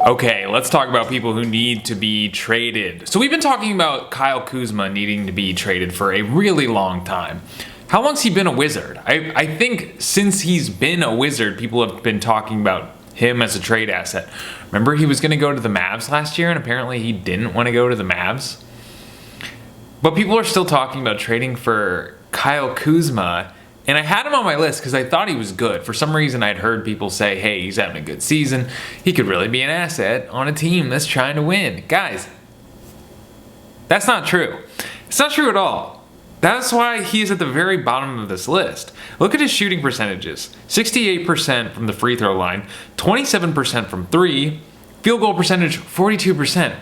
Okay, let's talk about people who need to be traded. So we've been talking about Kyle Kuzma needing to be traded for a really long time. How long's he been a Wizard? I think since he's been a Wizard, people have been talking about him as a trade asset. Remember he was going to go to the Mavs last year, and apparently he didn't want to go to the Mavs? But people are still talking about trading for Kyle Kuzma, and I had him on my list because I thought he was good. For some reason, I'd heard people say, hey, he's having a good season. He could really be an asset on a team that's trying to win. Guys, that's not true. It's not true at all. That's why he's at the very bottom of this list. Look at his shooting percentages. 68% from the free throw line, 27% from three, field goal percentage 42%.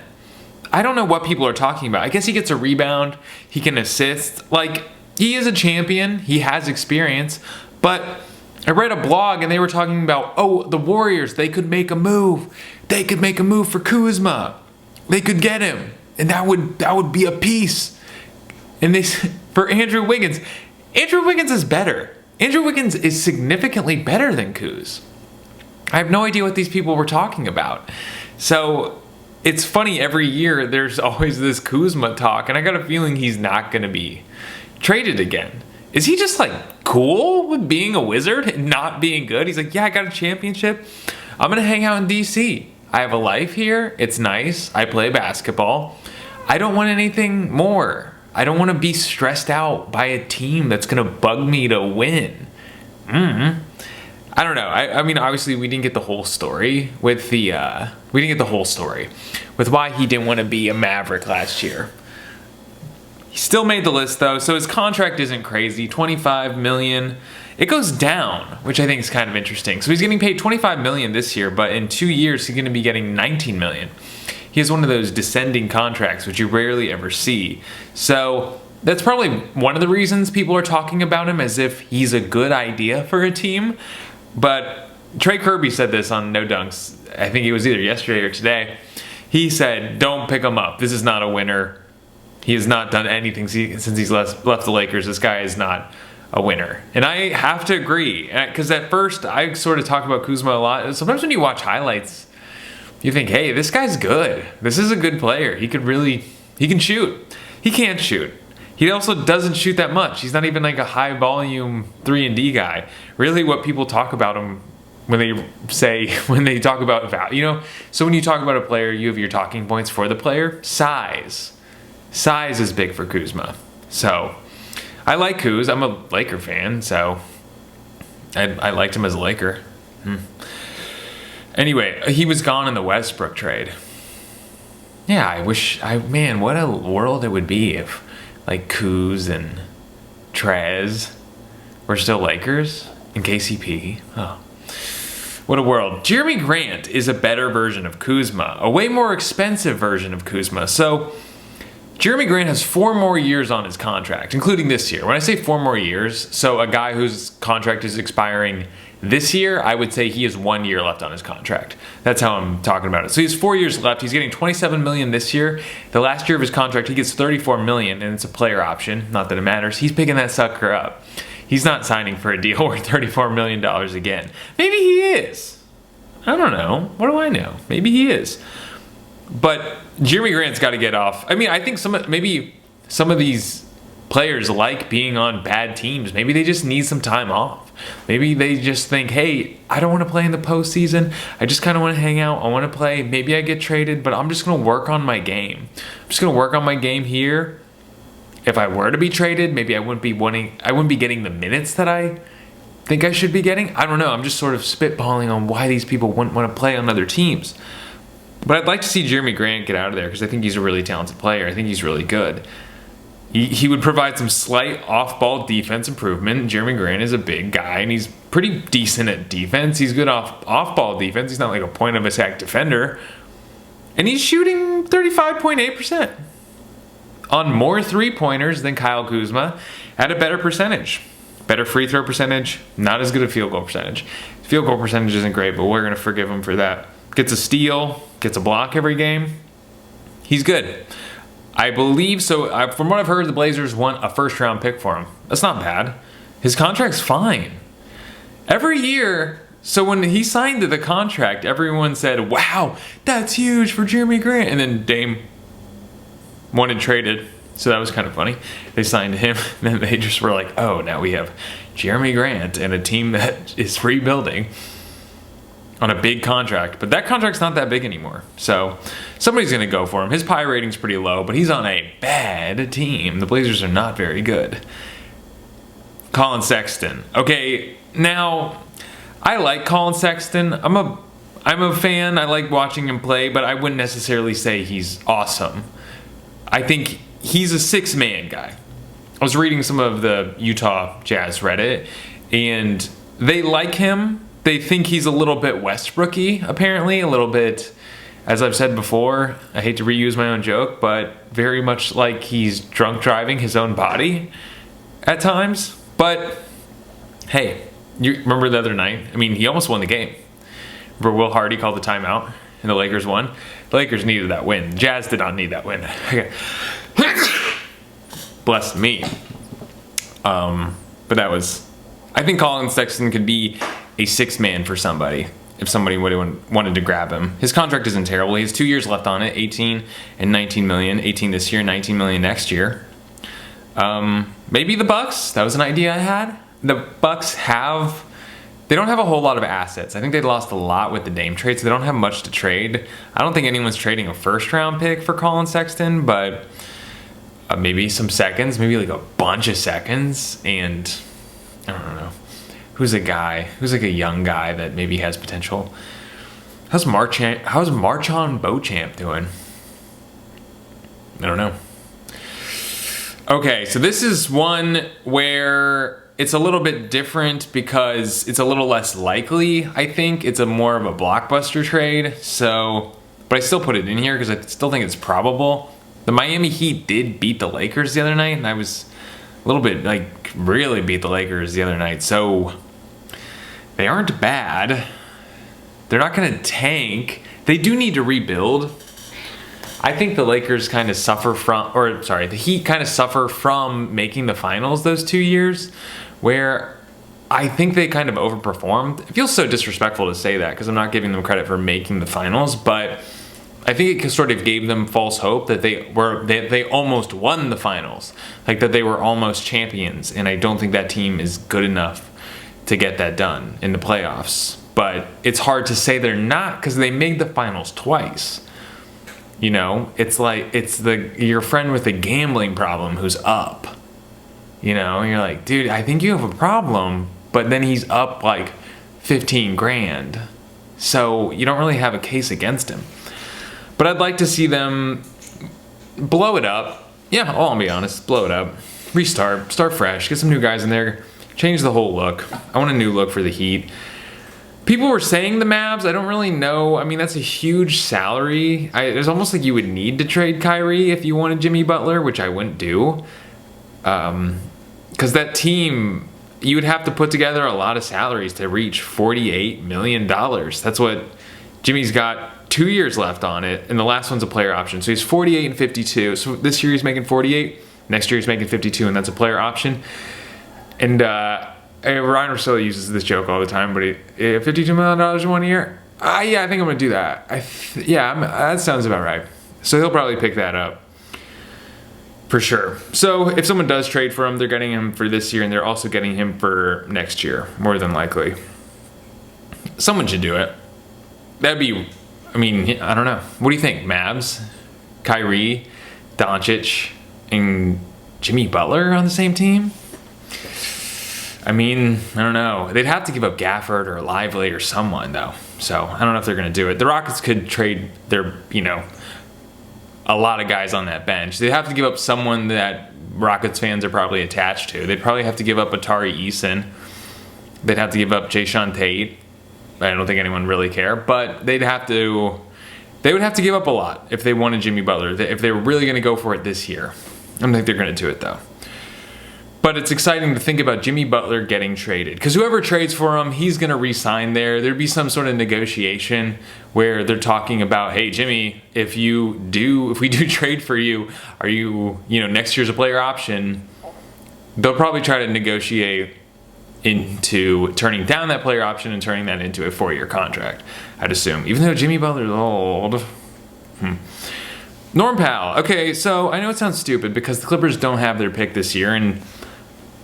I don't know what people are talking about. I guess he gets a rebound, he can assist. Like, he is a champion, he has experience, but I read a blog and they were talking about, oh, the Warriors, they could make a move. They could make a move for Kuzma. They could get him, and that would be a piece. And they for Andrew Wiggins is better. Andrew Wiggins is significantly better than Kuz. I have no idea what these people were talking about. So it's funny, every year there's always this Kuzma talk, and I got a feeling he's not going to be traded again. Is he just like cool with being a Wizard and not being good? He's like, yeah, I got a championship. I'm going to hang out in DC. I have a life here. It's nice. I play basketball. I don't want anything more. I don't want to be stressed out by a team that's going to bug me to win. I don't know. I mean, obviously, we didn't get the whole story with why he didn't want to be a Maverick last year. He still made the list though, so his contract isn't crazy. $25 million. It goes down, which I think is kind of interesting. So he's getting paid $25 million this year, but in 2 years he's going to be getting $19 million. He has one of those descending contracts, which you rarely ever see. So that's probably one of the reasons people are talking about him as if he's a good idea for a team. But Trey Kirby said this on No Dunks. I think it was either yesterday or today. He said, don't pick him up. This is not a winner. He has not done anything since he's left the Lakers. This guy is not a winner. And I have to agree. Because at first, I sort of talk about Kuzma a lot. Sometimes when you watch highlights, you think, hey, this guy's good. This is a good player. He can shoot. He can't shoot. He also doesn't shoot that much. He's not even like a high volume 3-and-D guy. Really what people talk about him when they talk about value, so when you talk about a player, you have your talking points for the player. Size is big for Kuzma. So I like Kuz. I'm a Laker fan, so I liked him as a Laker. Anyway, he was gone in the Westbrook trade. Yeah, what a world it would be if like Kuz and Trez were still Lakers and KCP. Oh, what a world. Jerami Grant is a better version of Kuzma, a way more expensive version of Kuzma. So Jerami Grant has 4 more years on his contract, including this year. When I say 4 more years, so a guy whose contract is expiring this year, I would say he has 1 year left on his contract. That's how I'm talking about it. So he has 4 years left. He's getting $27 million this year. The last year of his contract, he gets $34 million, and it's a player option. Not that it matters. He's picking that sucker up. He's not signing for a deal worth $34 million again. Maybe he is. I don't know. What do I know? Maybe he is. But Jerami Grant's got to get off. I mean, I think maybe some of these players like being on bad teams. Maybe they just need some time off. Maybe they just think, hey, I don't want to play in the postseason. I just kind of want to hang out. I want to play. Maybe I get traded, but I'm just going to work on my game. I'm just going to work on my game here. If I were to be traded, maybe I wouldn't be getting the minutes that I think I should be getting. I don't know. I'm just sort of spitballing on why these people wouldn't want to play on other teams. But I'd like to see Jerami Grant get out of there because I think he's a really talented player. I think he's really good. He would provide some slight off-ball defense improvement. Jerami Grant is a big guy, and he's pretty decent at defense. He's good off-ball defense. He's not like a point-of-attack defender. And he's shooting 35.8% on more three-pointers than Kyle Kuzma at a better percentage. Better free throw percentage, not as good a field goal percentage. Field goal percentage isn't great, but we're going to forgive him for that. Gets a steal, gets a block every game. He's good. I believe so. From what I've heard, the Blazers want a first-round pick for him. That's not bad. His contract's fine. Every year, So when he signed the contract, everyone said, wow, that's huge for Jerami Grant. And then Dame wanted traded. So that was kind of funny. They signed him, and then they just were like, oh, now we have Jerami Grant and a team that is rebuilding on a big contract. But that contract's not that big anymore. So somebody's going to go for him. His PI rating's pretty low, but he's on a bad team. The Blazers are not very good. Collin Sexton. Okay, now, I like Collin Sexton. I'm a fan. I like watching him play, but I wouldn't necessarily say he's awesome. I think he's a six-man guy. I was reading some of the Utah Jazz Reddit, and they like him. They think he's a little bit Westbrook-y, apparently. A little bit, as I've said before, I hate to reuse my own joke, but very much like he's drunk driving his own body at times. But, hey, you remember the other night? I mean, he almost won the game. Remember Will Hardy called the timeout, and the Lakers won? The Lakers needed that win. Jazz did not need that win. Okay. Bless me. But that was... I think Collin Sexton could be a six-man for somebody if somebody would have wanted to grab him. His contract isn't terrible. He has 2 years left on it, 18 and 19 million. 18 this year, 19 million next year. Maybe the Bucks. That was an idea I had. The Bucks they don't have a whole lot of assets. I think they lost a lot with the Dame trade, so they don't have much to trade. I don't think anyone's trading a first-round pick for Collin Sexton, but maybe some seconds, maybe like a bunch of seconds, and I don't know. Who's like a young guy that maybe has potential? How's Marchon Beauchamp doing? I don't know. Okay, so this is one where it's a little bit different because it's a little less likely, I think. It's more of a blockbuster trade, but I still put it in here because I still think it's probable. The Miami Heat did beat the Lakers the other night, and I was a little bit, really beat the Lakers the other night, so they aren't bad. They're not going to tank. They do need to rebuild. I think the Lakers kind of suffer the Heat kind of suffer from making the finals those 2 years, where I think they kind of overperformed. It feels so disrespectful to say that because I'm not giving them credit for making the finals, but I think it sort of gave them false hope that they almost won the finals, like that they were almost champions, and I don't think that team is good enough to get that done in the playoffs. But it's hard to say they're not because they made the finals twice. You know, it's like your friend with a gambling problem who's up. You know, and you're like, dude, I think you have a problem, but then he's up like 15 grand. So you don't really have a case against him. But I'd like to see them blow it up. Yeah, I'll be honest, blow it up. Restart, start fresh, get some new guys in there, change the whole look. I want a new look for the Heat. People were saying the Mavs, I don't really know. I mean, that's a huge salary. It's almost like you would need to trade Kyrie if you wanted Jimmy Butler, which I wouldn't do. Because that team, you would have to put together a lot of salaries to reach $48 million. That's what Jimmy's got 2 years left on it, and the last one's a player option. So he's 48 and 52. So this year he's making 48, next year he's making 52, and that's a player option. And Ryan Russillo uses this joke all the time, but $52 million in 1 year? Yeah, I think I'm going to do that. That sounds about right. So he'll probably pick that up. For sure. So if someone does trade for him, they're getting him for this year, and they're also getting him for next year, more than likely. Someone should do it. That'd be, I don't know. What do you think? Mavs, Kyrie, Doncic, and Jimmy Butler on the same team? I don't know. They'd have to give up Gafford or Lively or someone, though. So I don't know if they're going to do it. The Rockets could trade their, a lot of guys on that bench. They'd have to give up someone that Rockets fans are probably attached to. They'd probably have to give up Atari Eason. They'd have to give up Jayshawn Tate. I don't think anyone really care, but they would have to give up a lot if they wanted Jimmy Butler. If they were really going to go for it this year. I don't think they're going to do it, though. But it's exciting to think about Jimmy Butler getting traded. Because whoever trades for him, he's going to re-sign there. There'd be some sort of negotiation where they're talking about, hey, Jimmy, if we do trade for you, are you, next year's a player option? They'll probably try to negotiate into turning down that player option and turning that into a 4-year contract, I'd assume. Even though Jimmy Butler's old. Norm Powell. Okay, so I know it sounds stupid because the Clippers don't have their pick this year, and,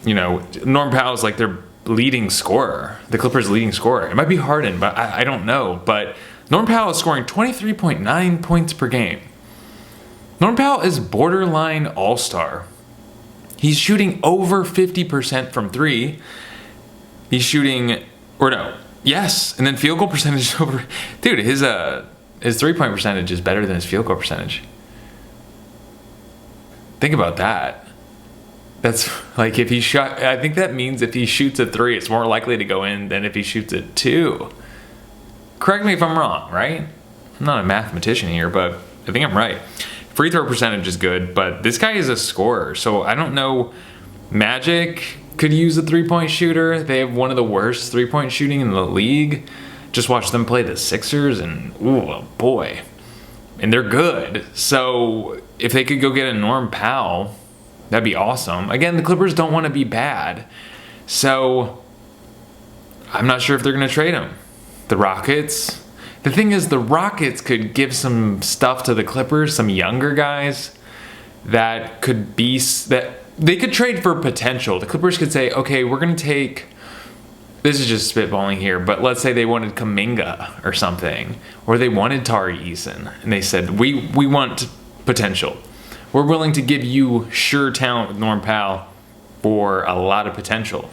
Norm Powell's like their leading scorer, the Clippers' leading scorer. It might be Harden, but I don't know. But Norm Powell is scoring 23.9 points per game. Norm Powell is borderline all-star. He's shooting over 50% from 3. He's shooting, and then field goal percentage over. Dude, his 3-point percentage is better than his field goal percentage. Think about that. That's like if he shot. I think that means if he shoots a 3, it's more likely to go in than if he shoots a 2. Correct me if I'm wrong, right? I'm not a mathematician here, but I think I'm right. Free throw percentage is good, but this guy is a scorer, so I don't know. Magic could use a 3-point shooter. They have one of the worst 3-point shooting in the league. Just watch them play the Sixers, and ooh, boy. And they're good. So if they could go get a Norm Powell, that'd be awesome. Again, the Clippers don't want to be bad. So I'm not sure if they're going to trade him. The Rockets. The thing is, the Rockets could give some stuff to the Clippers, some younger guys that could be, that they could trade for potential. The Clippers could say, okay, we're going to take, this is just spitballing here, but let's say they wanted Kuminga or something, or they wanted Tari Eason, and they said, we want potential. We're willing to give you sure talent with Norm Powell for a lot of potential.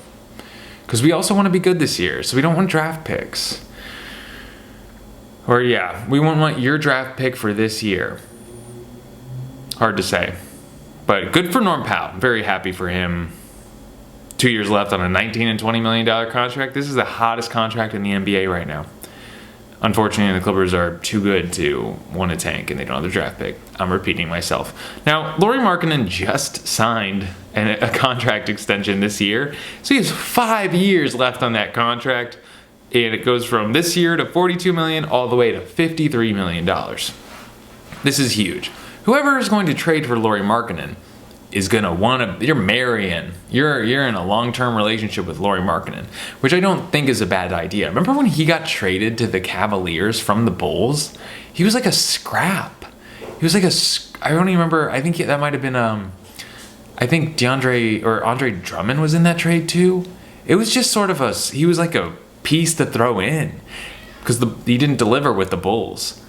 Because we also want to be good this year, so we don't want draft picks. Or we won't want your draft pick for this year. Hard to say. But good for Norm Powell. I'm very happy for him. 2 years left on a $19 and $20 million contract. This is the hottest contract in the NBA right now. Unfortunately, the Clippers are too good to want to tank, and they don't have the draft pick. I'm repeating myself. Now, Lauri Markkanen just signed a contract extension this year. So he has 5 years left on that contract. And it goes from this year to $42 million all the way to $53 million. This is huge. Whoever is going to trade for Lauri Markkanen is going to want to, you're in a long-term relationship with Lauri Markkanen, which I don't think is a bad idea. Remember when he got traded to the Cavaliers from the Bulls? He was like a scrap. He was like I don't even remember, I think that might have been, I think Andre Drummond was in that trade too. It was just sort of he was like a piece to throw in because he didn't deliver with the Bulls,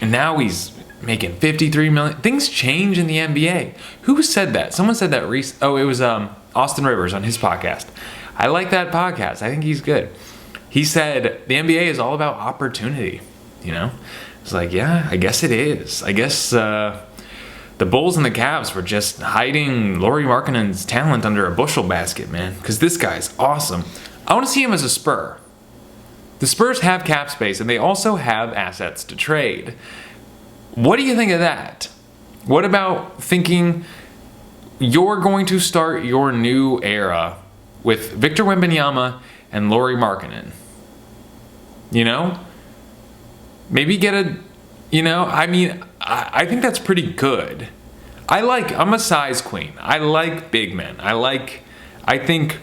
and now he's making $53 million. Things change in the NBA. Who said that? Someone said that it was Austin Rivers on his podcast. I like that podcast. I think he's good. He said the NBA is all about opportunity. It's like, yeah, I guess it is. I guess the Bulls and the Cavs were just hiding Lauri Markkanen's talent under a bushel basket, man, because this guy's awesome. I want to see him as a Spur. The Spurs have cap space, and they also have assets to trade. What do you think of that? What about thinking you're going to start your new era with Victor Wembanyama and Lauri Markkanen? Maybe get I think that's pretty good. I'm a size queen. I like big men. I think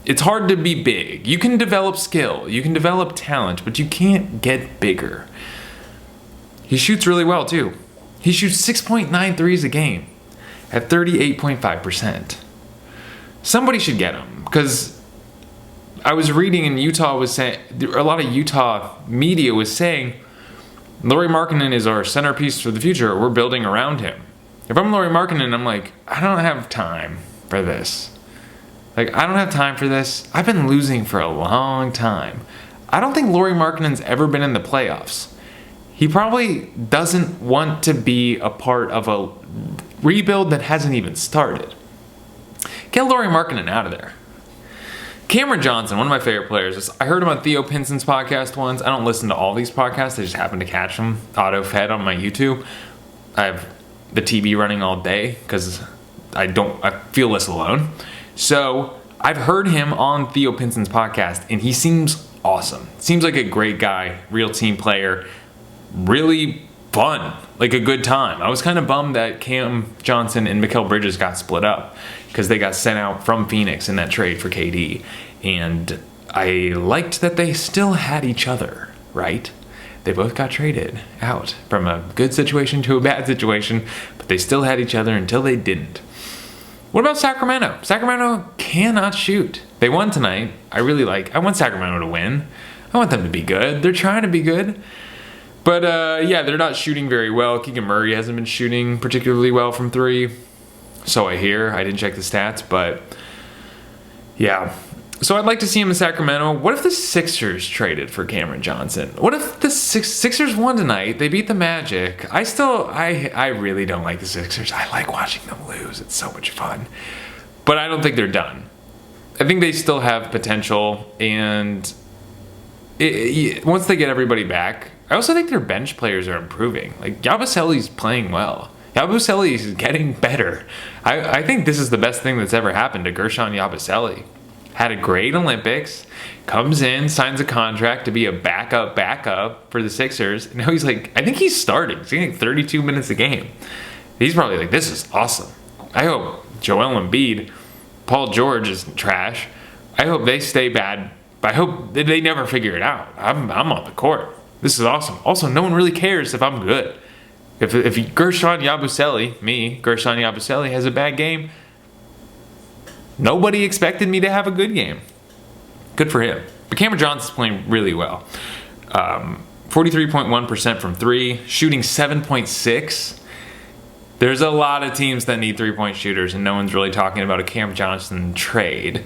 it's hard to be big. You can develop skill, you can develop talent, but you can't get bigger. He shoots really well too. He shoots 6.9 threes a game at 38.5%. Somebody should get him, because I was reading in Utah was saying, a lot of Utah media was saying, Lauri Markkanen is our centerpiece for the future. We're building around him. If I'm Lauri Markkanen, I'm like, I don't have time for this. I don't have time for this. I've been losing for a long time. I don't think Lauri Markkanen's ever been in the playoffs. He probably doesn't want to be a part of a rebuild that hasn't even started. Get Lauri Markkanen out of there. Cameron Johnson, one of my favorite players. I heard him on Theo Pinson's podcast once. I don't listen to all these podcasts. I just happen to catch them auto-fed on my YouTube. I have the TV running all day because I feel less alone. So I've heard him on Theo Pinson's podcast, and he seems awesome. Seems like a great guy, real team player, really fun, like a good time. I was kind of bummed that Cam Johnson and Mikal Bridges got split up because they got sent out from Phoenix in that trade for KD. And I liked that they still had each other, right? They both got traded out from a good situation to a bad situation, but they still had each other until they didn't. What about Sacramento? Sacramento cannot shoot. They won tonight. I want Sacramento to win. I want them to be good. They're trying to be good. But, yeah, they're not shooting very well. Keegan Murray hasn't been shooting particularly well from three. So I hear. I didn't check the stats, but, yeah. So I'd like to see him in Sacramento. What if the Sixers traded for Cameron Johnson? What if the Sixers won tonight? They beat the Magic. I really don't like the Sixers. I like watching them lose. It's so much fun. But I don't think they're done. I think they still have potential, and once they get everybody back, I also think their bench players are improving. Like, Yabusele's playing well. Yabusele is getting better. I think this is the best thing that's ever happened to Gershon Yabusele. Had a great Olympics, comes in, signs a contract to be a backup for the Sixers. And now he's like, I think he's starting. He's getting 32 minutes a game. He's probably like, this is awesome. I hope Joel Embiid, Paul George is trash. I hope they stay bad. I hope they never figure it out. I'm on the court. This is awesome. Also, no one really cares if I'm good. If Gershon Yabusele, has a bad game, nobody expected me to have a good game. Good for him. But Cameron Johnson's playing really well. 43.1% from three, shooting 7.6. There's a lot of teams that need three-point shooters, and no one's really talking about a Cam Johnson trade.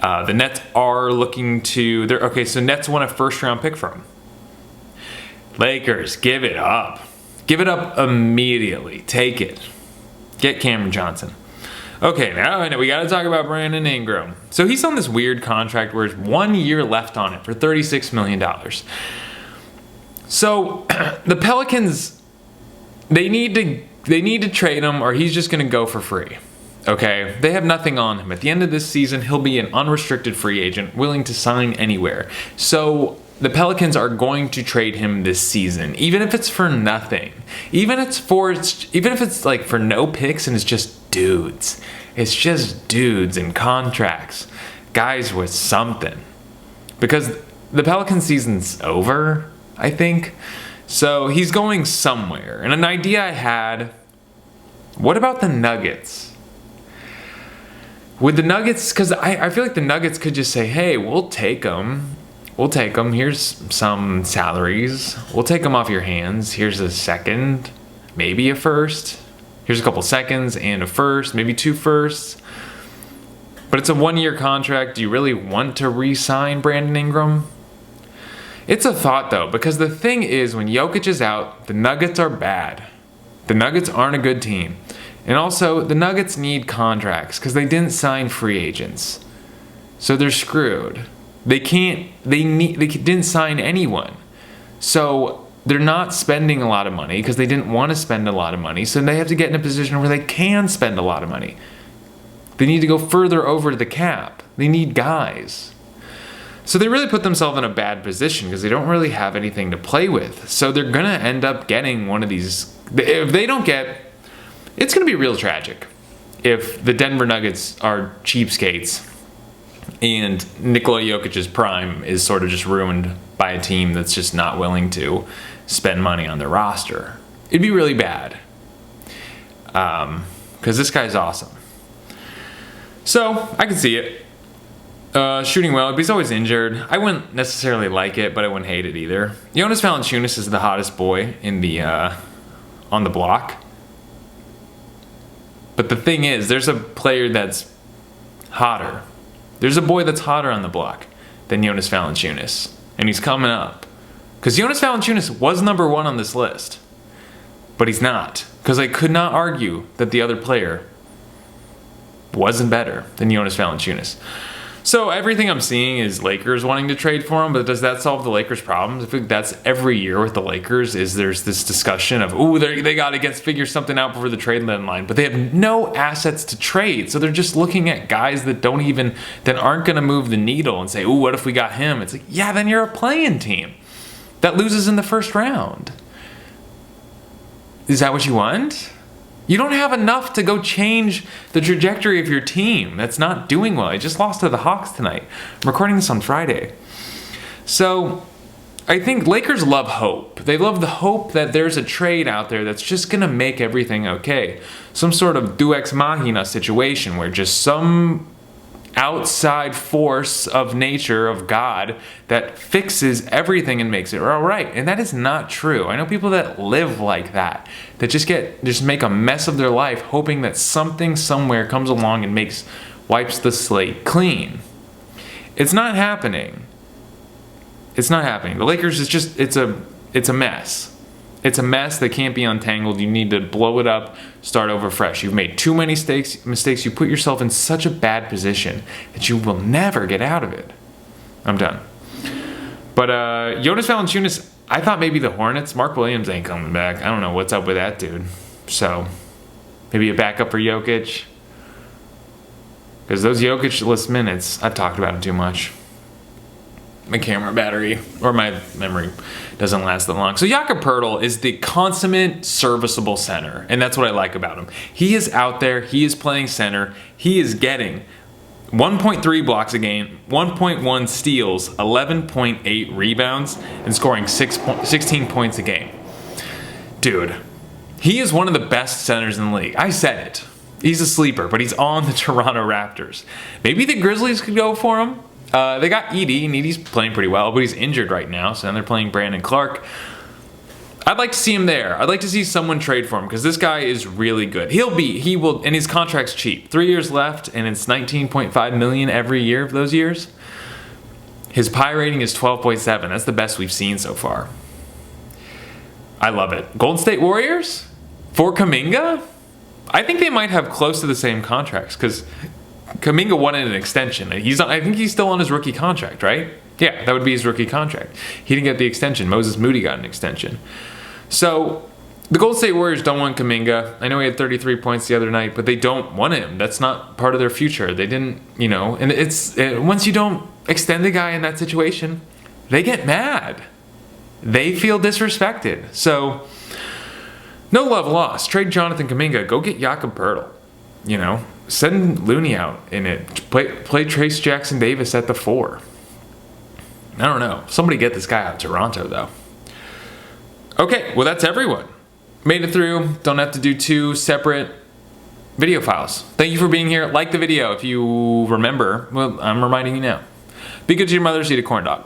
The Nets are looking to... so Nets won a first-round pick from. Lakers, give it up. Give it up immediately. Take it. Get Cameron Johnson. Okay, now we got to talk about Brandon Ingram. So he's on this weird contract where there's 1 year left on it for $36 million. So the Pelicans, they need to trade him, or he's just going to go for free. Okay, they have nothing on him. At the end of this season, he'll be an unrestricted free agent, willing to sign anywhere. So the Pelicans are going to trade him this season, even if it's for nothing. Even if it's like for no picks and it's just dudes. It's just dudes and contracts. Guys with something. Because the Pelican season's over, I think. So he's going somewhere. And an idea I had, what about the Nuggets? With the Nuggets, because I feel like the Nuggets could just say, hey, we'll take them. We'll take them. Here's some salaries. We'll take them off your hands. Here's a second, maybe a first. Here's a couple seconds and a first, maybe 2 firsts. But it's a 1 year contract. Do you really want to re-sign Brandon Ingram? It's a thought, though, because the thing is, when Jokic is out, the Nuggets are bad. The Nuggets aren't a good team. And also, the Nuggets need contracts because they didn't sign free agents. So they're screwed. They didn't sign anyone. So they're not spending a lot of money because they didn't want to spend a lot of money. So they have to get in a position where they can spend a lot of money. They need to go further over the cap. They need guys. So they really put themselves in a bad position because they don't really have anything to play with. So they're going to end up getting one of these. If they don't get, it's going to be real tragic if the Denver Nuggets are cheapskates and Nikola Jokic's prime is sort of just ruined by a team that's just not willing to spend money on their roster. It'd be really bad. Because this guy's awesome. So, I can see it. Shooting well, but he's always injured. I wouldn't necessarily like it, but I wouldn't hate it either. Jonas Valanciunas is the hottest boy in the on the block. But the thing is, there's a player that's hotter. There's a boy that's hotter on the block than Jonas Valanciunas. And he's coming up. Because Jonas Valanciunas was number 1 on this list. But he's not. Because I could not argue that the other player wasn't better than Jonas Valanciunas. So everything I'm seeing is Lakers wanting to trade for him, but does that solve the Lakers' problems? I think that's every year with the Lakers is there's this discussion of, they got to figure something out before the trade deadline, but they have no assets to trade, so they're just looking at guys that aren't going to move the needle and say, what if we got him? It's like, yeah, then you're a play-in team that loses in the first round. Is that what you want? You don't have enough to go change the trajectory of your team that's not doing well. I just lost to the Hawks tonight. I'm recording this on Friday. So I think Lakers love hope. They love the hope that there's a trade out there that's just going to make everything okay. Some sort of deus ex machina situation where just some outside force of nature, of God, that fixes everything and makes it all right. And that is not true. I know people that live like that just make a mess of their life hoping that something somewhere comes along and wipes the slate clean. It's not happening. It's not happening. The Lakers it's a mess. It's a mess that can't be untangled. You need to blow it up, start over fresh. You've made too many mistakes. You put yourself in such a bad position that you will never get out of it. I'm done. But Jonas Valanciunas, I thought maybe the Hornets. Mark Williams ain't coming back. I don't know what's up with that dude. So maybe a backup for Jokic. Because those Jokic-less minutes, I've talked about it too much. My camera battery or my memory doesn't last that long. So Jakob Poeltl is the consummate serviceable center, and that's what I like about him. He is out there, he is playing center, he is getting 1.3 blocks a game, 1.1 steals, 11.8 rebounds, and scoring 16 points a game. Dude, he is one of the best centers in the league. I said it. He's a sleeper, but he's on the Toronto Raptors. Maybe the Grizzlies could go for him. They got Edie, and Edie's playing pretty well, but he's injured right now, so then they're playing Brandon Clark. I'd like to see him there. I'd like to see someone trade for him, because this guy is really good. He will, and his contract's cheap. 3 years left, and it's $19.5 million every year of those years. His PI rating is 12.7. That's the best we've seen so far. I love it. Golden State Warriors? For Kuminga? I think they might have close to the same contracts, because Kuminga wanted an extension. I think he's still on his rookie contract, right? Yeah, that would be his rookie contract. He didn't get the extension. Moses Moody got an extension. So the Golden State Warriors don't want Kuminga. I know he had 33 points the other night, but they don't want him. That's not part of their future. They didn't, and once you don't extend the guy in that situation, they get mad. They feel disrespected. So no love lost. Trade Jonathan Kuminga. Go get Jakob Poeltl. Send Looney out in it. Play Trace Jackson Davis at the 4. I don't know. Somebody get this guy out of Toronto, though. Okay, well, that's everyone. Made it through. Don't have to do 2 separate video files. Thank you for being here. Like the video if you remember. Well, I'm reminding you now. Be good to your mothers. Eat a corn dog.